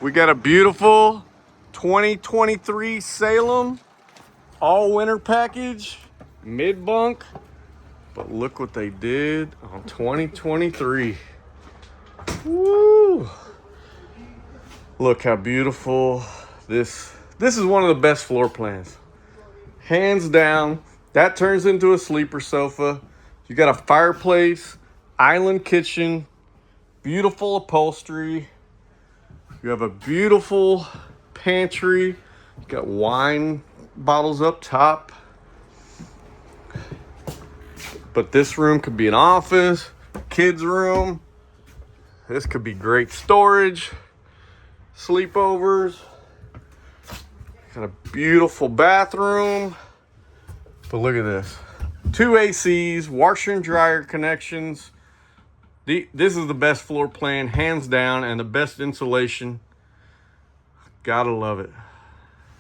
We got a beautiful 2023 Salem all winter package, mid bunk. But look what they did on 2023. Woo! Look how beautiful this is. One of the best floor plans. Hands down. That turns into a sleeper sofa. You got a fireplace, island kitchen, beautiful upholstery. You have a beautiful pantry. You got wine bottles up top. But this room could be an office, kids' room. This could be great storage, sleepovers. Got a beautiful bathroom. But look at this. 2 ACs, washer and dryer connections. This is the best floor plan, hands down, and the best insulation. Gotta love it.